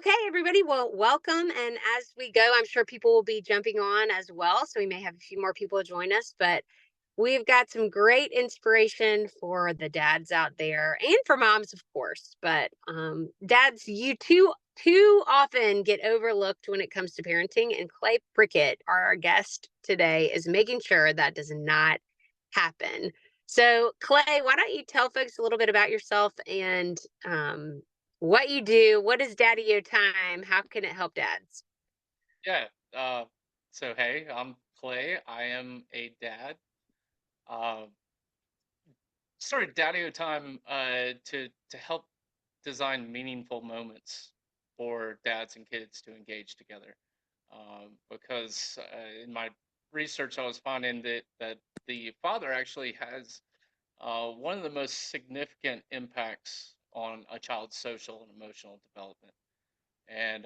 Okay, everybody. Well, welcome. And as we go, I'm sure people will be jumping on as well. So we may have a few more people join us, but we've got some great inspiration for the dads out there and for moms, of course. But dads, you too often get overlooked when it comes to parenting. And Clay Prickett, our guest today, is making sure that does not happen. So, Clay, why don't you tell folks a little bit about yourself and what you do? What is DaddioTime? How can it help dads? Yeah. Uh, hey, I'm Clay. I am a dad. Uh, Started DaddioTime to help design meaningful moments for dads and kids to engage together. Because in my research, I was finding that the father actually has one of the most significant impacts on a child's social and emotional development. And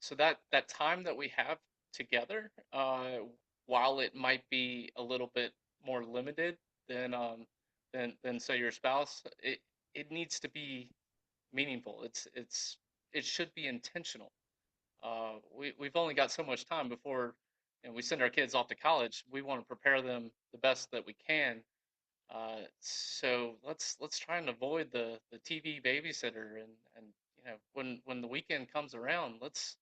so that time that we have together, while it might be a little bit more limited than than say your spouse, it needs to be meaningful. It should be intentional. We've only got so much time before, we send our kids off to college. We want to prepare them the best that we can. So let's try and avoid the TV babysitter, and when the weekend comes around, let's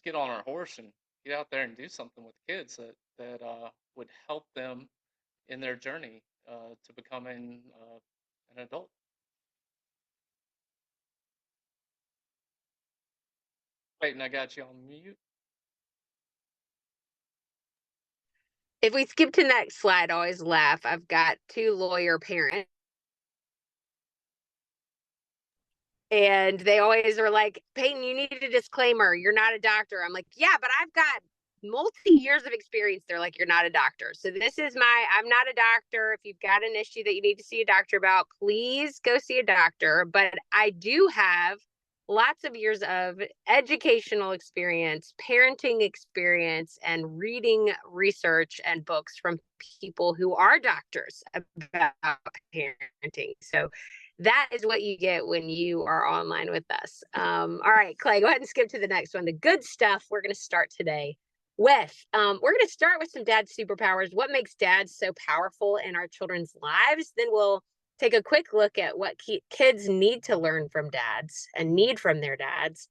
get on our horse and get out there and do something with kids that would help them in their journey to becoming an adult. Wait, and I got you on mute. If we skip to next slide, I always laugh. I've got two lawyer parents, and they always are like, Peyton, you need a disclaimer. You're not a doctor. I'm like, yeah, but I've got multi years of experience. They're like, you're not a doctor. So I'm not a doctor. If you've got an issue that you need to see a doctor about, please go see a doctor. But I do have lots of years of educational experience, parenting experience, and reading research and books from people who are doctors about parenting. So that is what you get when you are online with us. All right, Clay, go ahead and skip to the next one. The good stuff we're going to start today with. We're going to start with some dad superpowers. What makes dads so powerful in our children's lives? Then we'll take a quick look at what kids need to learn from dads and need from their dads.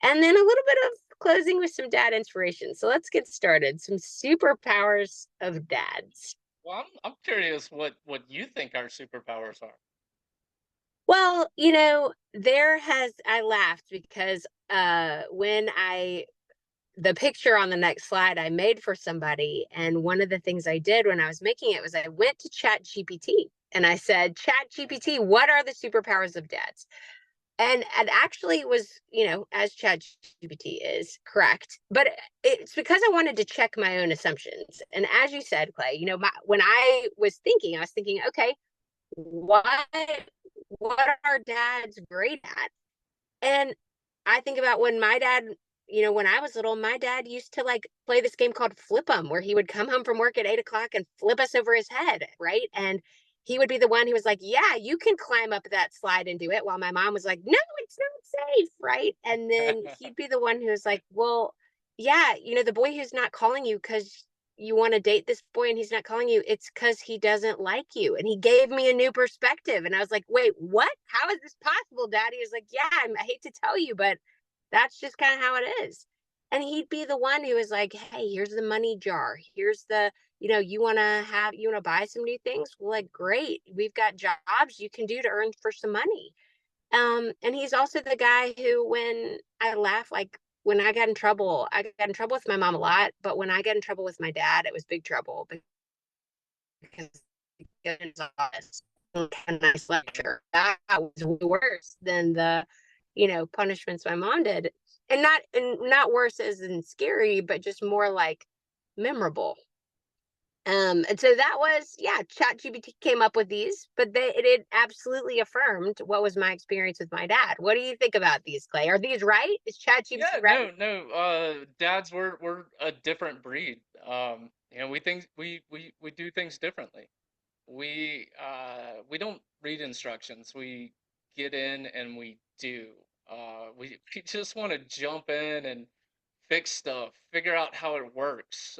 And then a little bit of closing with some dad inspiration. So let's get started. Some superpowers of dads. Well, I'm curious what you think our superpowers are. Well, I laughed because when I the picture on the next slide I made for somebody, and one of the things I did when I was making it was I went to Chat GPT and I said, Chat GPT, what are the superpowers of dads? And it actually was, as Chat GPT is correct, but it's because I wanted to check my own assumptions. And as you said, Clay, when I was thinking, okay, what what are dads great at? And I think about when my dad, when I was little, my dad used to like play this game called Flip 'em, where he would come home from work at 8 o'clock and flip us over his head, right? And he would be the one who was like, yeah, you can climb up that slide and do it. While my mom was like, no, it's not safe, right? And then he'd be the one who was like, well, yeah, the boy who's not calling you because you want to date this boy and he's not calling you, it's because he doesn't like you. And he gave me a new perspective. And I was like, wait, what? How is this possible, Daddy? He was like, yeah, I hate to tell you, but that's just kind of how it is. And he'd be the one who was like, hey, here's the money jar. Here's you want to buy some new things? Well, like, great. We've got jobs you can do to earn for some money. And he's also the guy who, when I laugh, like when I got in trouble with my mom a lot, but when I got in trouble with my dad, it was big trouble because he got in his office a nice Mhm. lecture. That was worse than the, punishments my mom did. And not worse as in scary, but just more like memorable. And so that was, yeah, ChatGPT came up with these, but it absolutely affirmed what was my experience with my dad. What do you think about these, Clay? Are these right? Is ChatGPT Yeah, right? no. Dads, we're a different breed. We do things differently. We don't read instructions. We get in and we do. We just want to jump in and fix stuff, figure out how it works.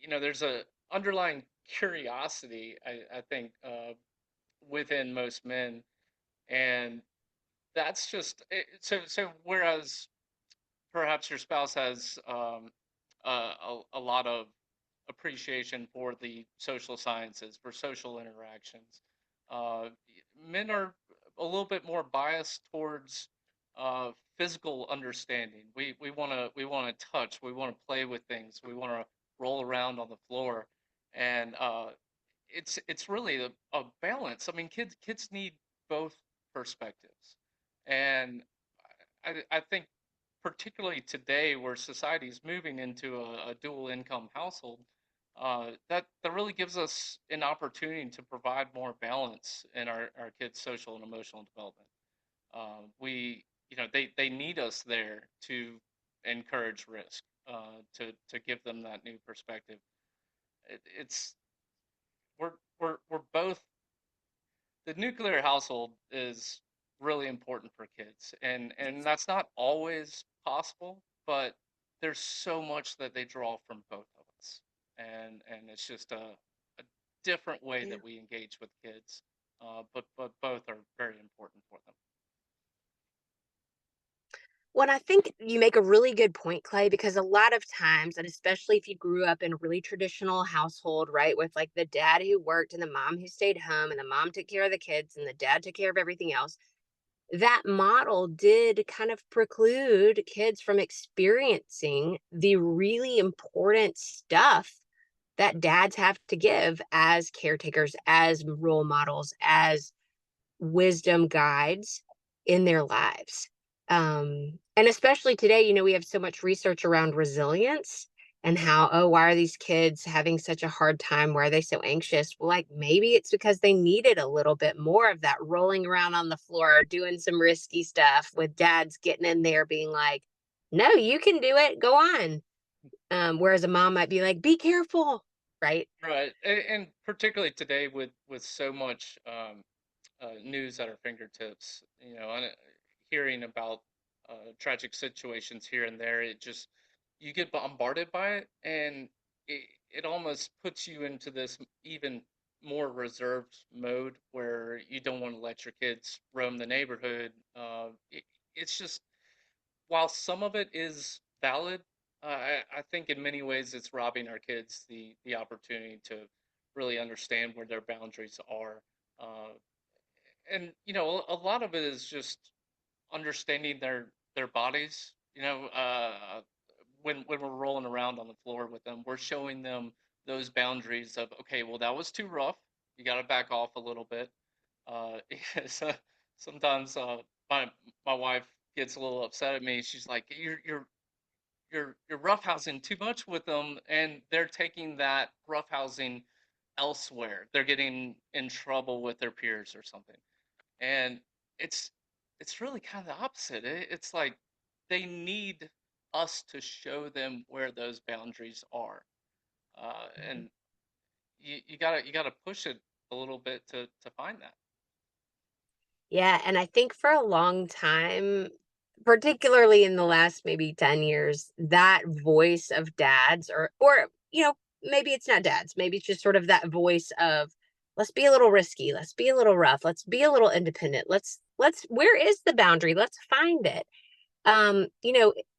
There's a underlying curiosity, I think, within most men, and that's just so. Whereas perhaps your spouse has a lot of appreciation for the social sciences, for social interactions. Uh, Men are a little bit more biased towards physical understanding. We want to touch. We want to play with things. We want to roll around on the floor, and it's really a balance. I mean, kids need both perspectives, and I think particularly today where society is moving into a dual income household, that really gives us an opportunity to provide more balance in our kids' social and emotional development. We, they need us there to encourage risk, to give them that new perspective. It's we're both the nuclear household is really important for kids, and that's not always possible, but there's so much that they draw from both of us, and it's just a different way Yeah. that we engage with kids, but both are very important for them. Well, I think you make a really good point, Clay, because a lot of times, and especially if you grew up in a really traditional household, right, with like the dad who worked and the mom who stayed home and the mom took care of the kids and the dad took care of everything else, that model did kind of preclude kids from experiencing the really important stuff that dads have to give as caretakers, as role models, as wisdom guides in their lives. And especially today, we have so much research around resilience and how, oh, why are these kids having such a hard time? Why are they so anxious? Well, like maybe it's because they needed a little bit more of that rolling around on the floor, doing some risky stuff with dads getting in there being like, no, you can do it. Go on. Whereas a mom might be like, be careful. Right. Right, and particularly today with so much news at our fingertips, and hearing about tragic situations here and there, it just you get bombarded by it, and it almost puts you into this even more reserved mode where you don't want to let your kids roam the neighborhood. It's just while some of it is valid, I think in many ways it's robbing our kids the opportunity to really understand where their boundaries are. Uh, and a lot of it is just understanding their bodies. When we're rolling around on the floor with them, we're showing them those boundaries of, okay, well, that was too rough. You got to back off a little bit. Uh, so sometimes my wife gets a little upset at me. She's like, you're roughhousing too much with them, and they're taking that roughhousing elsewhere. They're getting in trouble with their peers or something, and it's it's really kind of the opposite. It's like they need us to show them where those boundaries are, and you gotta push it a little bit to find that. Yeah, and I think for a long time, particularly in the last maybe 10 years, that voice of dads or maybe it's not dads, maybe it's just sort of that voice of let's be a little risky, let's be a little rough, let's be a little independent. Let's where is the boundary? Let's find it.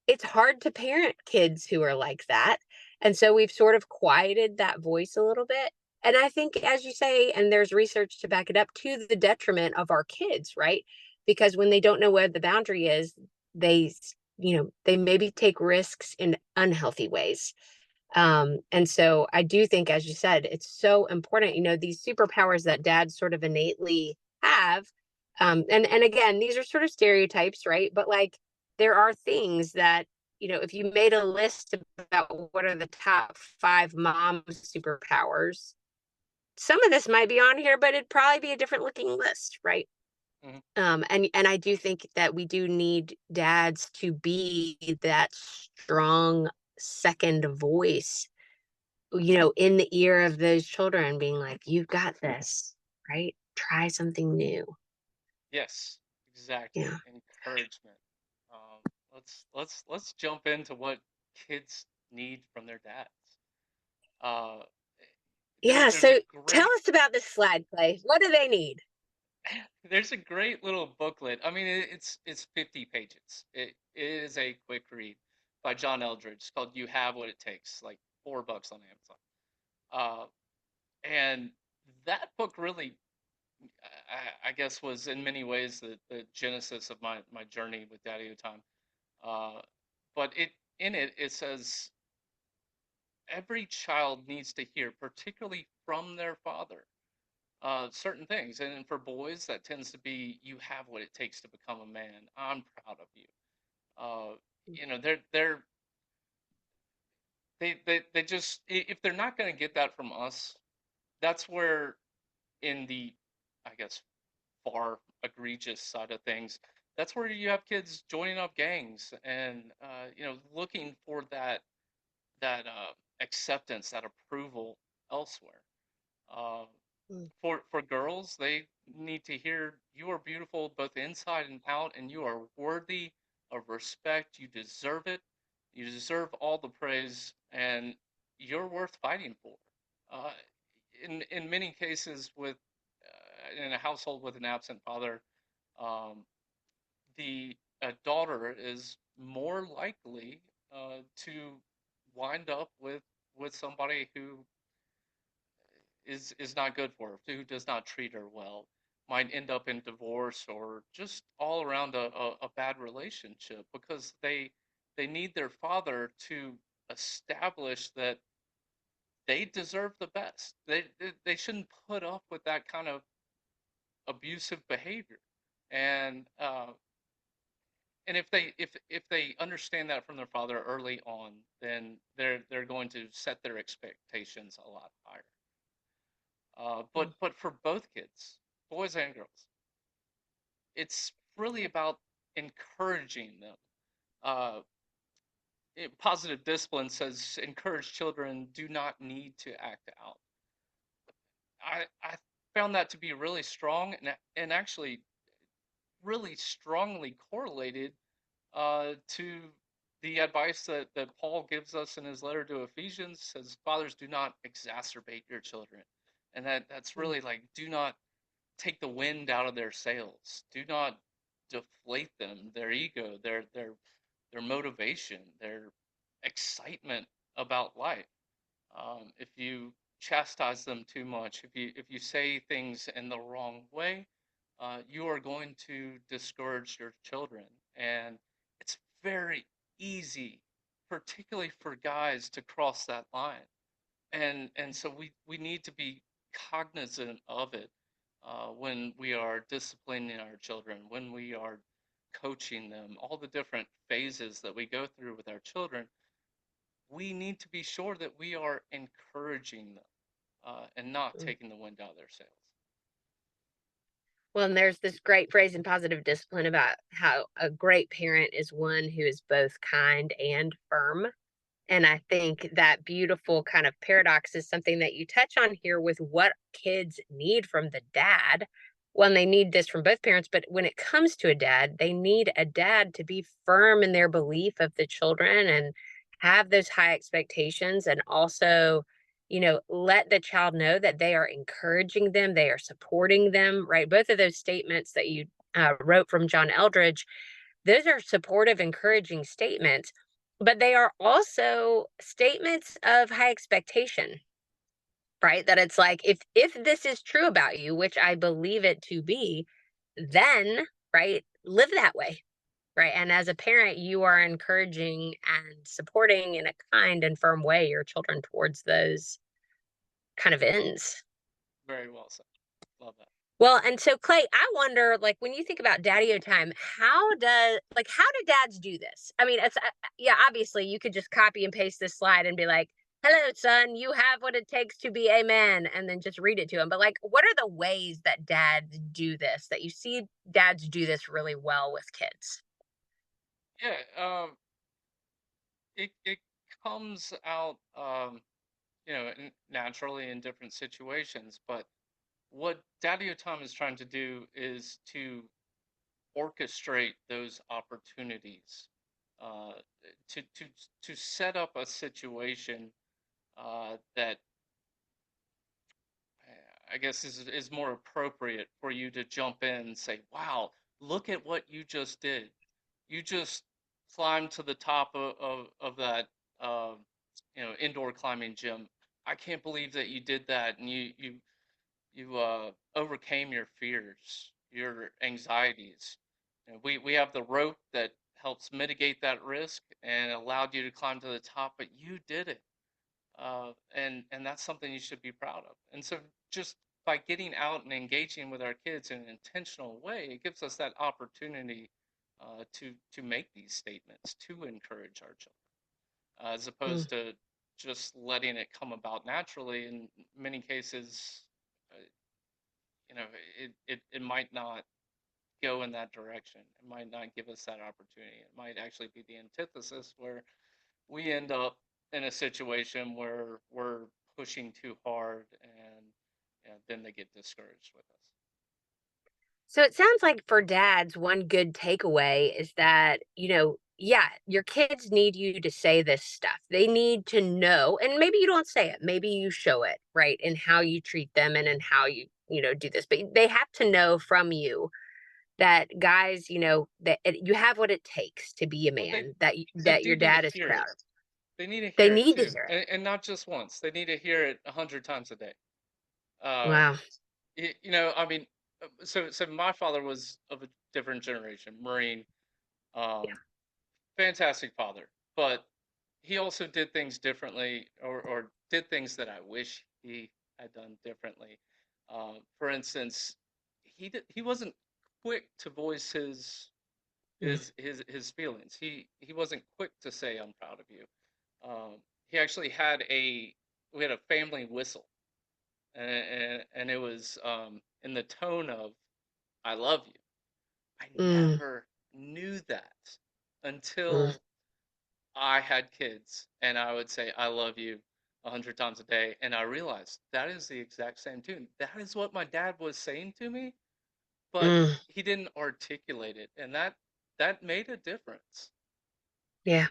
It's hard to parent kids who are like that. And so we've sort of quieted that voice a little bit. And I think, as you say, and there's research to back it up, to the detriment of our kids, right? Because when they don't know where the boundary is, they maybe take risks in unhealthy ways. And so I do think, as you said, it's so important, these superpowers that dads sort of innately have. And again, these are sort of stereotypes, right? But like there are things that, if you made a list about what are the top 5 mom superpowers, some of this might be on here, but it'd probably be a different looking list, right? Mhm. And I do think that we do need dads to be that strong second voice, in the ear of those children, being like, you've got this, right? Try something new. Yes, exactly. Yeah. Encouragement. Um, let's jump into what kids need from their dads. Uh, Yeah. there's a So tell great us about this slide play. What do they need? there's a great little booklet. I mean, it's 50 pages. It is a quick read by John Eldredge. It's called "You Have What It Takes," like $4 on Amazon. Uh, and that book really, I guess, was in many ways the genesis of my journey with Daddy Time. Uh, but in it it says every child needs to hear, particularly from their father, certain things. And for boys, that tends to be, "You have what it takes to become a man. I'm proud of you." Uh, they just, if they're not going to get that from us, that's where, in the, I guess, far egregious side of things, that's where you have kids joining up gangs and looking for that acceptance, that approval elsewhere. Uh, Mm, for girls, they need to hear, "You are beautiful both inside and out, and you are worthy of respect. You deserve it. You deserve all the praise, and you're worth fighting for." Uh, in many cases, with in a household with an absent father, um, the daughter is more likely to wind up with somebody who is not good for her, who does not treat her well, might end up in divorce or just all around a bad relationship, because they need their father to establish that they deserve the best. They shouldn't put up with that kind of abusive behavior. And if they understand that from their father early on, then they're going to set their expectations a lot higher. mm. But for both kids, boys and girls, it's really about encouraging them. Uh, Positive discipline says encourage children do not need to act out. I found that to be really strong, and actually really strongly correlated to the advice that Paul gives us in his letter to Ephesians. Says, "Fathers, do not exacerbate your children," and that's Mm, really like, do not take the wind out of their sails. Do not deflate them, their ego, their motivation, their excitement about life. If you chastise them too much, if you say things in the wrong way, you are going to discourage your children. And it's very easy, particularly for guys, to cross that line. And so we need to be cognizant of it when we are disciplining our children, when we are coaching them, all the different phases that we go through with our children. We need to be sure that we are encouraging them and not mm. taking the wind out of their sails. Well, and there's this great phrase in positive discipline about how a great parent is one who is both kind and firm. And I think that beautiful kind of paradox is something that you touch on here with what kids need from the dad. When they need this from both parents, but when it comes to a dad, they need a dad to be firm in their belief of the children and have those high expectations, and also, let the child know that they are encouraging them, they are supporting them, right? Both of those statements that you wrote from John Eldridge, those are supportive, encouraging statements, but they are also statements of high expectation, right? That it's like, if this is true about you, which I believe it to be, then, right, live that way, right? And as a parent, you are encouraging and supporting in a kind and firm way your children towards those kind of ends. Very well said. Love that. Well, and so Clay, I wonder, like, when you think about daddy time, how do dads do this? I mean, it's yeah, obviously you could just copy and paste this slide and be like, "Hello, son, you have what it takes to be a man," and then just read it to him. But like, what are the ways that dads do this? That you see dads do this really well with kids? Yeah, it comes out, naturally in different situations. But what Daddy Tom is trying to do is to orchestrate those opportunities, uh, to set up a situation that I guess is more appropriate for you to jump in and say, "Wow, look at what you just did. You just climbed to the top of that indoor climbing gym. I can't believe that you did that, and you overcame your fears, your anxieties. We have the rope that helps mitigate that risk and allowed you to climb to the top, but you did it, and that's something you should be proud of. And so, just by getting out and engaging with our kids in an intentional way, it gives us that opportunity to make these statements to encourage our children, as Mm. opposed to just letting it come about naturally. In many cases, uh, it might not go in that direction. It might not give us that opportunity. It might actually be the antithesis, where we end up in a situation where we're pushing too hard, and then they get discouraged with us. So it sounds like for dads, one good takeaway is that, yeah, your kids need you to say this stuff. They need to know, and maybe you don't say it, maybe you show it, right? In how you treat them and in how you do this. But they have to know from you that guys, that you have what it takes to be a Well, man, that they that do your need to dad is hear proud it. of. They need to They hear it need to too, hear it. and not just once. They need to hear it 100 times a day. Uh, Wow. I mean, so my father was of a different generation, Marine, Yeah. um, fantastic father, but he also did things differently, or did things that I wish he had done differently. For instance, he wasn't quick to voice Mm. his feelings. He wasn't quick to say I'm proud of you. He actually had a we had a family whistle, and it was in the tone of "I love you." I Mm. never knew that Mm. until I had kids, and I would say "I love you" 100 times a day, and I realized that is the exact same tune. That is what my dad was saying to me, but Mm. he didn't articulate it, and that made a difference. Yeah.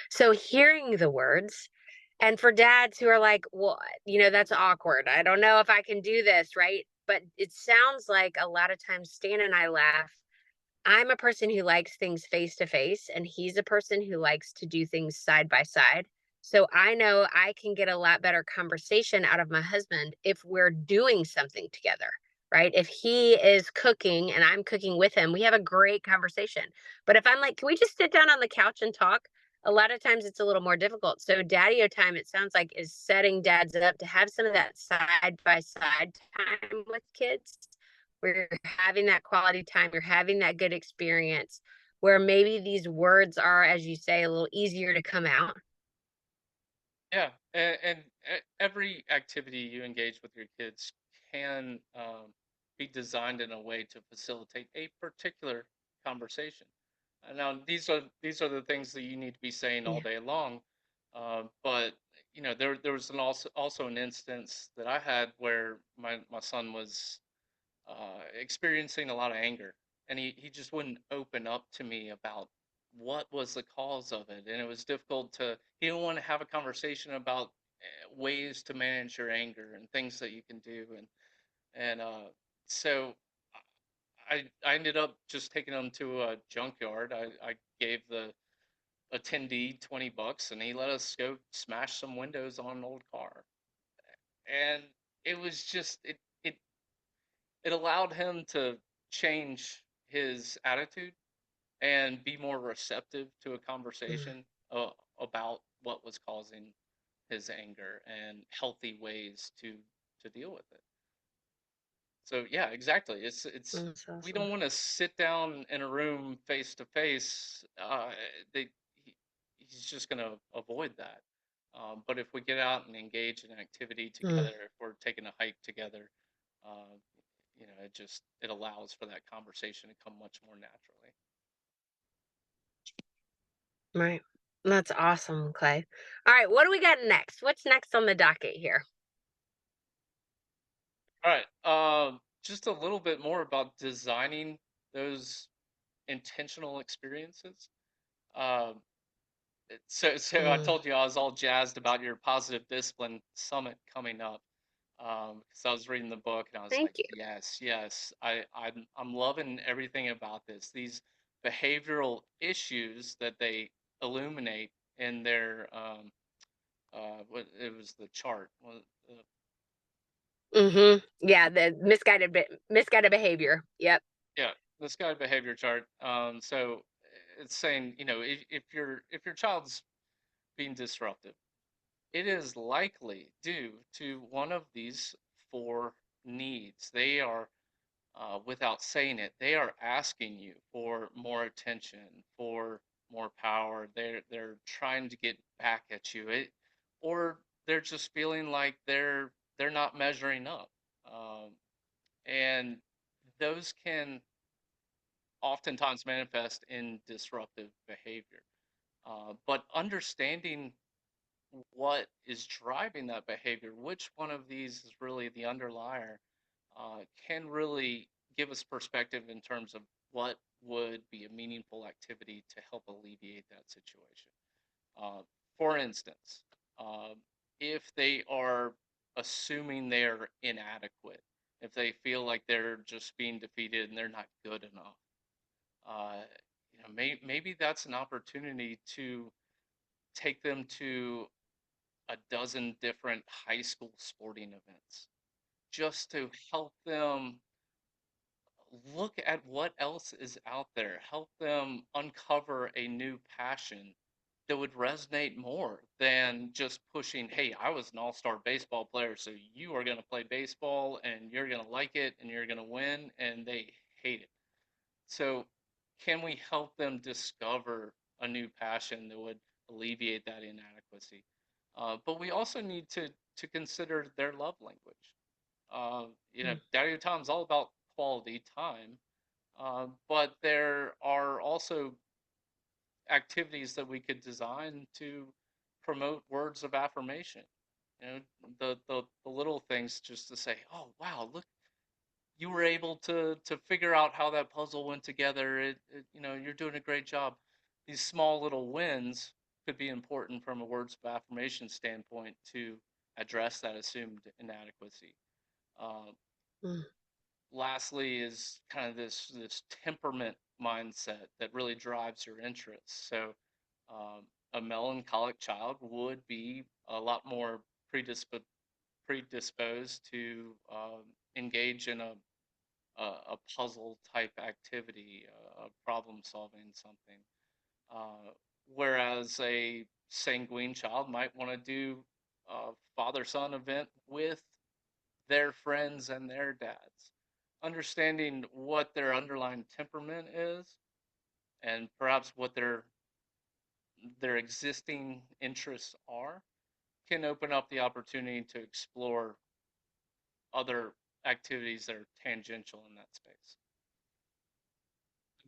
So hearing the words, and for dads who are like, well, that's awkward. I don't know if I can do this, right? But it sounds like a lot of times Stan and I laugh. I'm a person who likes things face to face, and he's a person who likes to do things side by side. So I know I can get a lot better conversation out of my husband if we're doing something together, right? If he is cooking and I'm cooking with him, we have a great conversation. But if I'm like, can we just sit down on the couch and talk? A lot of times it's a little more difficult. So daddy time, it sounds like, is setting dads up to have some of that side by side time with kids, where you're having that quality time, you're having that good experience, where maybe these words are, as you say, a little easier to come out. Yeah, and every activity you engage with your kids can be designed in a way to facilitate a particular conversation. Now, these are the things that you need to be saying all Yeah. day long. But there was also an instance that I had where my son was experiencing a lot of anger, and he just wouldn't open up to me about what was the cause of it, and it was difficult to. He didn't want to have a conversation about ways to manage your anger and things that you can do, and so I ended up just taking him to a junkyard. I gave the attendee $20, and he let us go smash some windows on an old car, and it was just it allowed him to change his attitude and be more receptive to a Mm. conversation about what was causing his anger and healthy ways to deal with it. So yeah, exactly. It's That's we awesome. don't want to sit down in a room face to face. They he, he's just going to avoid that. But if we get out and engage in activity Mm. together, if we're taking a hike together, uh, it allows for that conversation to come much more naturally. Right. That's awesome, Clay. All right, what do we got next? What's next on the docket here? All right. Just a little bit more about designing those. intentional experiences. Um, so I Mm, told you I was all jazzed about your positive discipline summit coming up. Because I was reading the book and I was thank like, you. yes, yes, I'm loving everything about this. These behavioral issues that they illuminate in their what it was the chart. Yeah, the misguided behavior. Yep. Yeah, this guide behavior chart. So it's saying, if your child's being disruptive, it is likely due to one of these four needs. They are, without saying it, they are asking you for more attention, for more power. They're trying to get back at you. Or they're just feeling like they're not measuring up. Um, and those can oftentimes manifest in disruptive behavior. But understanding what is driving that behavior, which one of these is really the underlier, can really give us perspective in terms of what would be a meaningful activity to help alleviate that situation. Uh, for instance, um, if they are assuming they're inadequate, if they feel like they're just being defeated and they're not good enough, uh, maybe that's an opportunity to take them to a dozen different high school sporting events just to help them look at what else is out there, help them uncover a new passion that would resonate more than just pushing, hey, I was an all-star baseball player, so you are going to play baseball and you're going to like it and you're going to win, and they hate it. So, can we help them discover a new passion that would alleviate that inadequacy? But we also need to consider their love language. Mm. Daddy Time's all about quality time, but there are also activities that we could design to promote words of affirmation. You know, the little things just to say, "Oh wow, look, you were able to figure out how that puzzle went together. You're doing a great job." These small little wins could be important from a words of affirmation standpoint to address that assumed inadequacy. Uh, Mm. Lastly, is kind of this temperament mindset that really drives your interests. So, a melancholic child would be a lot more predisposed to engage in a puzzle type activity, problem solving something. Whereas a sanguine child might want to do a father son event with their friends and their dads. Understanding what their underlying temperament is and perhaps what their existing interests are can open up the opportunity to explore other activities that are tangential in that space.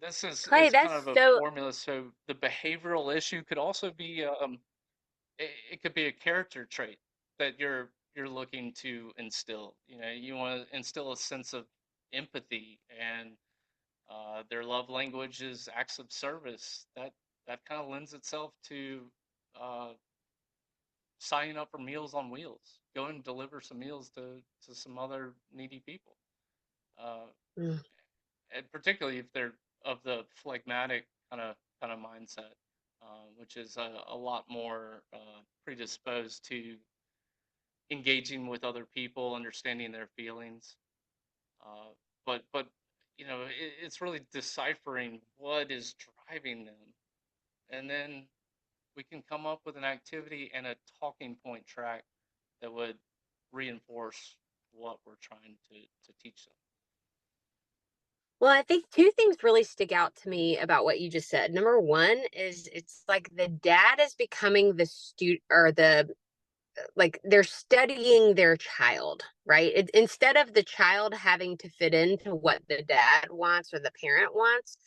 This Clay, is kind that's of a so. formula. So the behavioral issue could also be it could be a character trait that you're looking to instill. You want to instill a sense of empathy, and their love language is acts of service. That kind of lends itself to uh, signing up for Meals on Wheels. Go and deliver some meals to some other needy people. Uh, Mm. and particularly if they're of the phlegmatic kind of mindset, which is a lot more predisposed to engaging with other people, understanding their feelings. Uh, but it's really deciphering what is driving them, and then we can come up with an activity and a talking point track that would reinforce what we're trying to teach them. Well, I think two things really stick out to me about what you just said. Number one is it's like the dad is becoming the student, or like they're studying their child, right? Instead of the child having to fit into what the dad wants or the parent wants,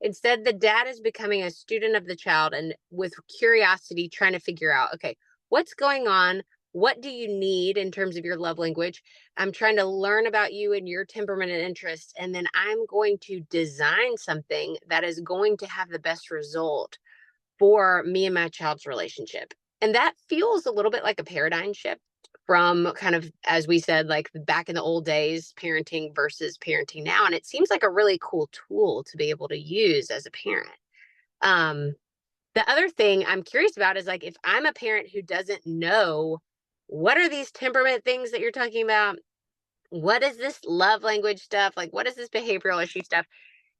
instead the dad is becoming a student of the child and with curiosity trying to figure out, okay, what's going on? what do you need in terms of your love language? I'm trying to learn about you and your temperament and interests. And then I'm going to design something that is going to have the best result for me and my child's relationship. And that feels a little bit like a paradigm shift from kind of, as we said, like back in the old days, parenting versus parenting now. And it seems like a really cool tool to be able to use as a parent. Um, the other thing I'm curious about is like if I'm a parent who doesn't know what are these temperament things that you're talking about? What is this love language stuff? Like what is this behavioral issue stuff?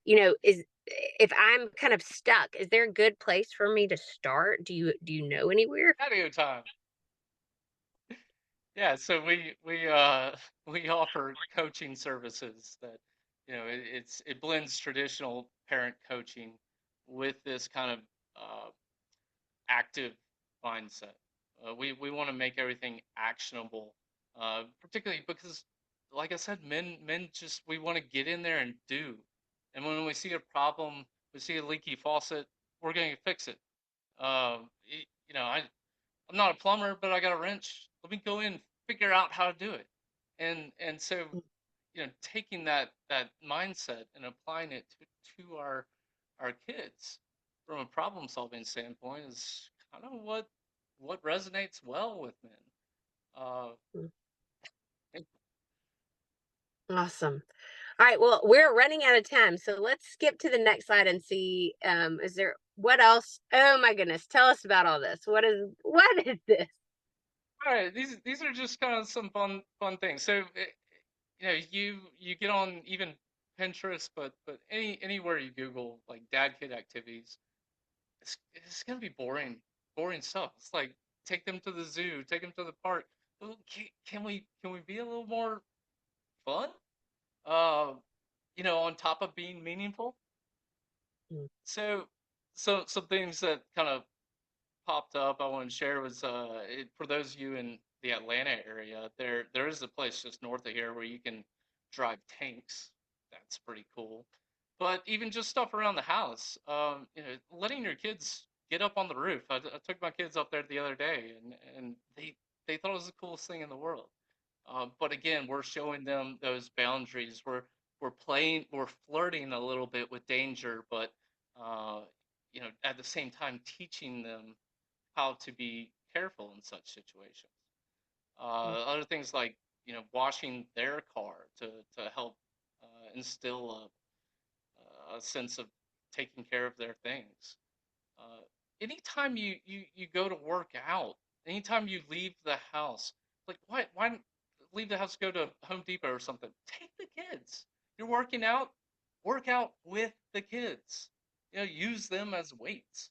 Is if I'm kind of stuck, is there a good place for me to start? Do you know anywhere? Patio time. Yeah, so we offer coaching services that it blends traditional parent coaching with this kind of active mindset. We want to make everything actionable, particularly because, like I said, men just we want to get in there and do. And when we see a problem, we see a leaky faucet, we're going to fix it. I'm not a plumber, but I got a wrench. Let me go in, figure out how to do it. And so, taking that mindset and applying it to our kids from a problem solving standpoint is kind of what resonates well with men. Uh, Mm, and- awesome. All right, well, we're running out of time, so let's skip to the next slide and see, is there what else? Oh my goodness, tell us about all this. What is this? all right, these are just kind of some fun things. So, you get on even Pinterest, but anywhere you Google like dad kid activities, it's gonna be boring stuff. It's like take them to the zoo, take them to the park. Well, can we be a little more fun? Uh, on top of being meaningful. Mm, So, some things that kind of popped up I want to share was for those of you in the Atlanta area, there is a place just north of here where you can drive tanks. That's pretty cool. But even just stuff around the house, letting your kids get up on the roof. I took my kids up there the other day, and they thought it was the coolest thing in the world. But again, we're showing them those boundaries. We're flirting a little bit with danger, but uh, at the same time teaching them how to be careful in such situations. mm, Other things like washing their car to help instill a sense of taking care of their things. Uh, Anytime you go to work out, anytime you leave the house, like why leave the house, go to Home Depot or something? Take the kids. You're working out, work out with the kids. Use them as weights.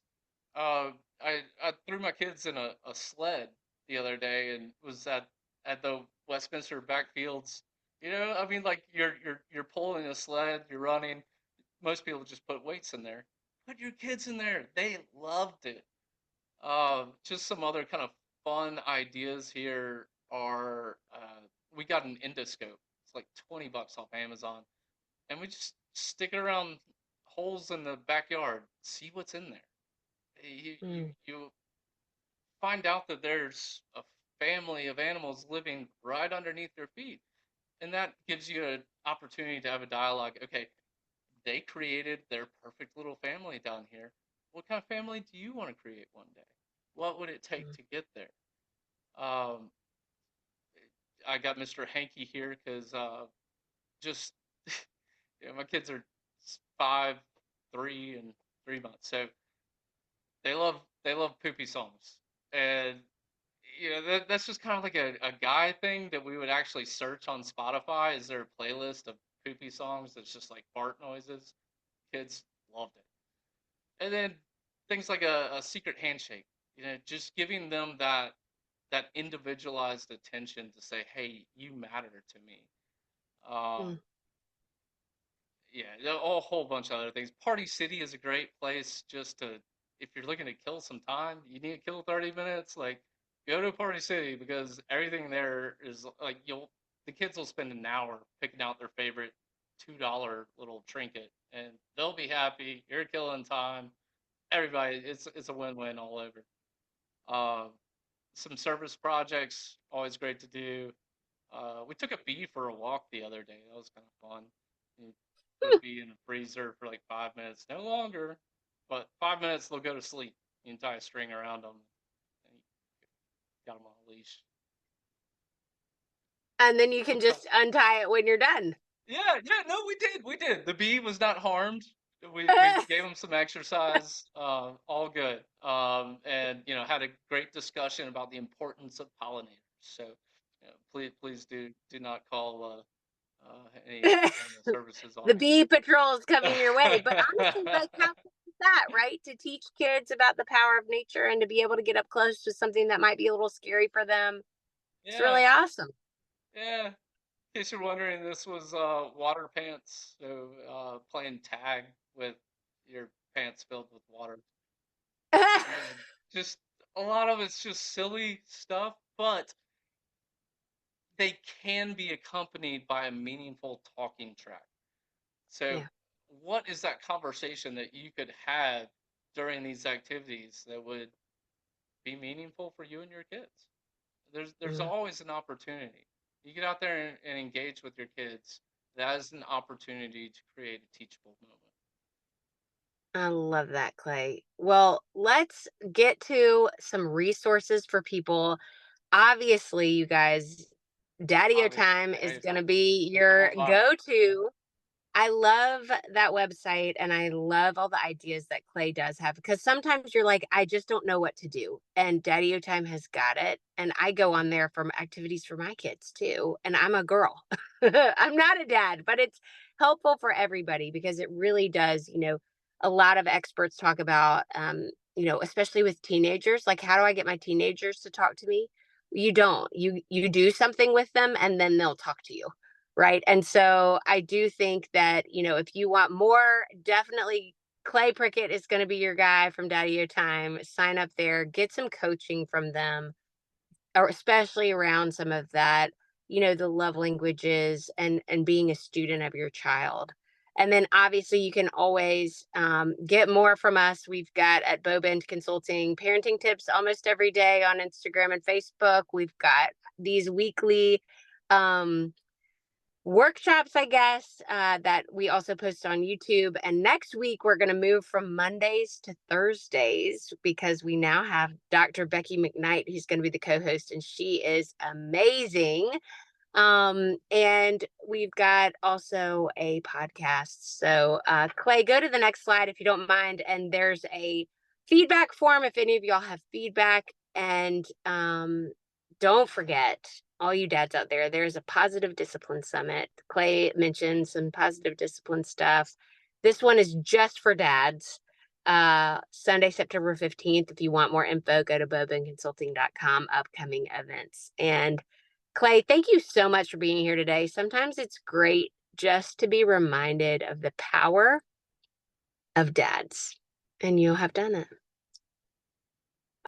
Uh, I threw my kids in a sled the other day and was at the Westminster backfields. I mean, like you're pulling a sled, you're running. Most people just put weights in there. Put your kids in there. They loved it. Just some other kind of fun ideas here are we got an endoscope. It's like $20 off Amazon, and we just stick it around holes in the backyard. See what's in there. mm, You find out that there's a family of animals living right underneath their feet, and that gives you an opportunity to have a dialogue. Okay, they created their perfect little family down here. What kind of family do you want to create one day? What would it take mm, to get there? Um, I got Mr. Hanky here because just my kids are 5, 3, and 3 months, so they love poopy songs, and that's just kind of like a guy thing that we would actually search on Spotify. Is there a playlist of poopy songs that's just like fart noises? Kids loved it. And then things like a secret handshake, just giving them that individualized attention to say, hey, you matter to me. um mm, yeah, a whole bunch of other things. Party City is a great place just to, if you're looking to kill some time, you need to kill 30 minutes, like go to Party City because everything there is like the kids will spend an hour picking out their favorite $2 little trinket and they'll be happy. You're killing time. Everybody, it's a win-win all over. Uh, some service projects, always great to do. We took a bee for a walk the other day. That was kind of fun. You put a bee in a freezer for like 5 minutes, no longer, but 5 minutes they'll go to sleep. You can tie a string around them, and you got them on a leash. And then you can just untie it when you're done. Yeah, yeah, no, we did. The bee was not harmed. We gave him some exercise. All good. And had a great discussion about the importance of pollinators. So, please do not call any animal services on The me. bee patrol is coming your way. But honestly, like, how cool is that, right? To teach kids about the power of nature and to be able to get up close to something that might be a little scary for them. It's Yeah, really awesome. yeah. In case you're wondering, this was water pants. So playing tag with your pants filled with water. And just a lot of it's just silly stuff, but they can be accompanied by a meaningful talking track. So, Yeah. what is that conversation that you could have during these activities that would be meaningful for you and your kids? There's Mm, always an opportunity. You get out there and engage with your kids. That is an opportunity to create a teachable moment. I love that, Clay. Well, let's get to some resources for people. Obviously, you guys, Daddy Obviously, Time is daddy going to time. be Come your on by. go to. I love that website and I love all the ideas that Clay does have because sometimes you're like, I just don't know what to do. And Daddy Time has got it. And I go on there for activities for my kids too. And I'm a girl. I'm not a dad, but it's helpful for everybody because it really does, a lot of experts talk about, especially with teenagers, like how do I get my teenagers to talk to me? You don't. You do something with them and then they'll talk to you. Right. And so I do think that, if you want more, definitely Clay Prickett is going to be your guy from Daddy Time. Sign up there, get some coaching from them, or especially around some of that, the love languages and being a student of your child. And then obviously you can always get more from us. We've got at Bowbend Consulting parenting tips almost every day on Instagram and Facebook. We've got these weekly um, workshops, I guess, that we also post on YouTube. And next week, we're going to move from Mondays to Thursdays because we now have Dr. Becky McKnight, who's going to be the co host, and she is amazing. And we've got also a podcast. So, Clay, go to the next slide if you don't mind. And there's a feedback form if any of y'all have feedback. And don't forget, all you dads out there, there's a positive discipline summit. Clay mentioned some positive discipline stuff. This one is just for dads. Sunday, September 15th. If you want more info, go to bobandconsulting.com, upcoming events. And Clay, thank you so much for being here today. Sometimes it's great just to be reminded of the power of dads, and you have done it.